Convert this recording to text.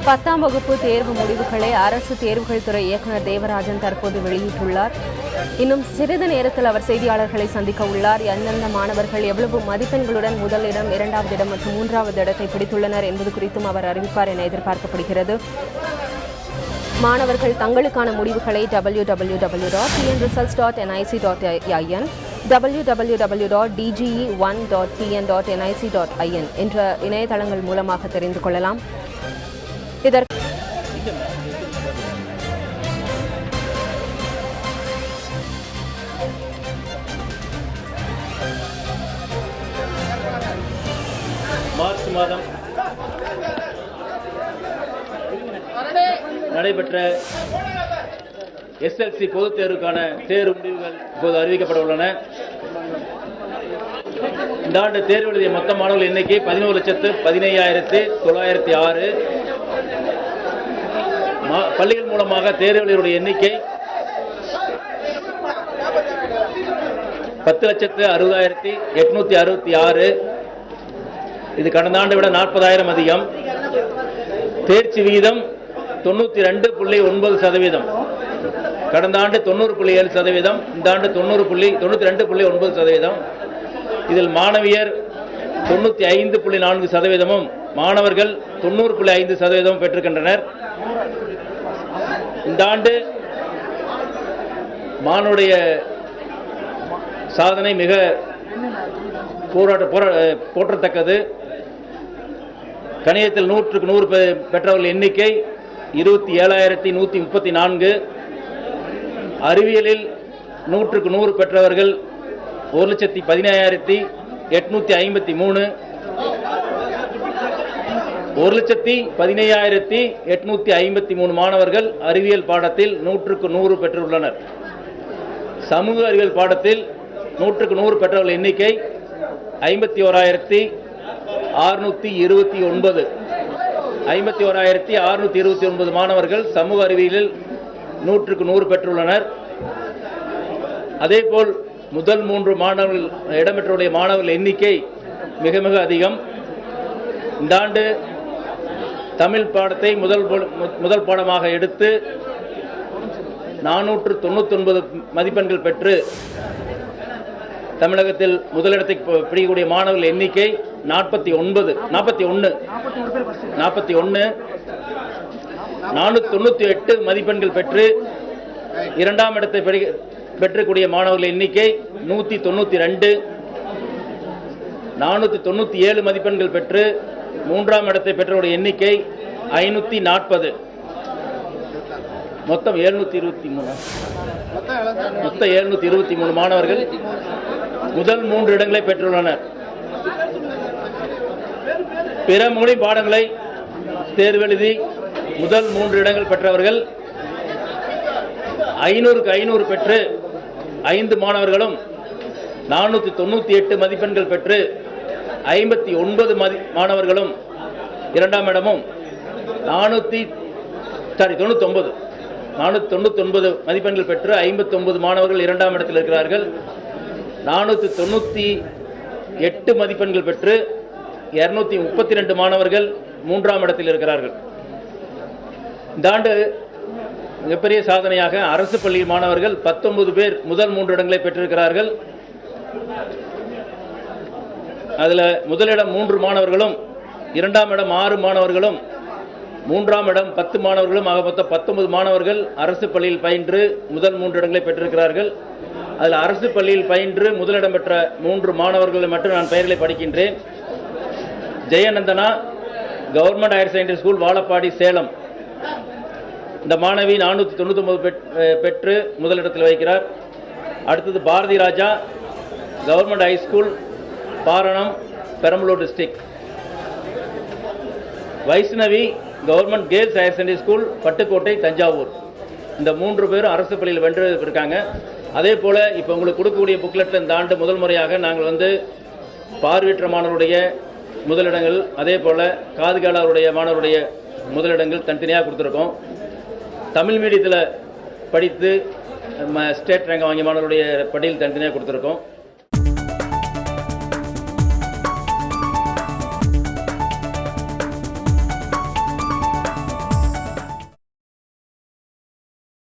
10ஆம் வகுப்பு தேர்வு முடிவுகளை அரசு தேர்வுகள் துறை இயக்குநர் தேவராஜன் தற்போது வெளியிட்டுள்ளார். இன்னும் சிறிது நேரத்தில் அவர் செய்தியாளர்களை சந்திக்க உள்ளார். எந்தெந்த மாணவர்கள் எவ்வளவு மதிப்பெண்களுடன் முதலிடம், 2வது இடம் மற்றும் 3வது இடத்தை பிடித்துள்ளனர் என்பது குறித்தும் அவர் அறிவிப்பார் என எதிர்பார்க்கப்படுகிறது. மாணவர்கள் தங்களுக்கான முடிவுகளை www.tnresults.nic.in, www.dge1.tn.nic.in என்ற இணையதளங்கள் மூலமாக தெரிந்து கொள்ளலாம். இதற்கு மார்ச் மாதம் நடைபெற்ற எஸ்எல்சி பொதுத் தேர்வுக்கான தேர்வு முடிவுகள் இப்போது அறிவிக்கப்பட உள்ளன. இந்த ஆண்டு தேர்வு எழுதிய மொத்த மாணவர்கள் எண்ணிக்கை 11,15,906. பள்ளிகள் மூலமாக தேர்வு எழுதியவருடைய எண்ணிக்கை 10,60,866. இது கடந்த ஆண்டை விட 40,000 அதிகம். தேர்ச்சி விகிதம் 92.9%. கடந்த ஆண்டு 90.7%, இந்த ஆண்டு 92.9%. இதில் மாணவியர் 95.4%, மாணவர்கள் 90.5% பெற்றிருக்கின்றனர். இந்த ஆண்டு மாணவருடைய சாதனை மிக போற்றத்தக்கது. கணிதத்தில் 100க்கு 100 பெற்றவர்கள் எண்ணிக்கை 27,134. அறிவியலில் 100க்கு 100 பெற்றவர்கள் 1,15,853. 1,15,853 மாணவர்கள் அறிவியல் பாடத்தில் 100க்கு 100 பெற்றுள்ளனர். சமூக அறிவியல் பாடத்தில் 100க்கு 100 பெற்றவர்கள் எண்ணிக்கை 51,629. 51,629 மாணவர்கள் சமூக அறிவியலில் 100க்கு 100 பெற்றுள்ளனர். அதேபோல் முதல் 3 மாணவர்கள் இடம்பெற்றுள்ள மாணவர்கள் எண்ணிக்கை மிக மிக அதிகம். இந்த ஆண்டு தமிழ் பாடத்தை முதல் பாடமாக எடுத்து 499 மதிப்பெண்கள் பெற்று தமிழகத்தில் முதலிடத்தை பிடிக்கக்கூடிய மாணவர்கள் எண்ணிக்கை 41. 498 மதிப்பெண்கள் பெற்று 2ஆம் இடத்தை பெற்றக்கூடிய மாணவர்கள் எண்ணிக்கை 192. 497 மதிப்பெண்கள் பெற்று 3ஆம் இடத்தை பெற்றவருடைய எண்ணிக்கை 540. மொத்தம் 723 மாணவர்கள் முதல் 3 இடங்களை பெற்றுள்ளனர். பிற மொழி பாடங்களை தேர்வெழுதி முதல் 3 இடங்கள் பெற்றவர்கள் 500க்கு 500 பெற்று 5 மாணவர்களும் 498 மதிப்பெண்கள் பெற்று 59 மாணவர்களும் 2ஆம் இடமும் 499 மதிப்பெண்கள் பெற்று 59 மாணவர்கள் 2ஆம் இடத்தில் இருக்கிறார்கள். 498 மதிப்பெண்கள் பெற்று 232 மாணவர்கள் 3ஆம் இடத்தில் இருக்கிறார்கள். இந்த ஆண்டு மிகப்பெரிய சாதனையாக அரசு பள்ளி மாணவர்கள் 19 பேர் முதல் 3 இடங்களை பெற்றிருக்கிறார்கள். அதில் முதலிடம் 3 மாணவர்களும், 2ஆம் இடம் 6 மாணவர்களும், 3ஆம் இடம் 10 மாணவர்களும் ஆக மொத்தம் 19 மாணவர்கள் அரசு பள்ளியில் பயின்று முதல் 3 இடங்களை பெற்றிருக்கிறார்கள். அதில் அரசு பள்ளியில் பயின்று முதலிடம் பெற்ற 3 மாணவர்களை மட்டும் நான் பெயர்களை படிக்கின்றேன். Jayanandana, government higher secondary school, Vazhapadi, Salem. இந்த மாணவி 499 பெற்று முதலிடத்தில் வைக்கிறார். அடுத்தது Bharathi Raja, government high school, Paranam, Perambalur district. Vaishnavi, government girls higher secondary school, Pattukkottai, Thanjavur. இந்த 3 பேரும் அரசு பள்ளியில் வென்று இருக்காங்க. அதே போல் இப்போ உங்களுக்கு கொடுக்கக்கூடிய புக்லெட்டில் இந்த ஆண்டு முதல் முறையாக நாங்கள் பார்வையற்ற மாணவருடைய முதலிடங்கள், அதே போல் காது கேளாருடைய மாணவருடைய முதலிடங்கள் தனித்தனியாக கொடுத்துருக்கோம். தமிழ் மீடியத்தில் படித்து ஸ்டேட் ரேங்க் வாங்கிய மாணவருடைய பட்டியல் தனித்தனியாக கொடுத்துருக்கோம்.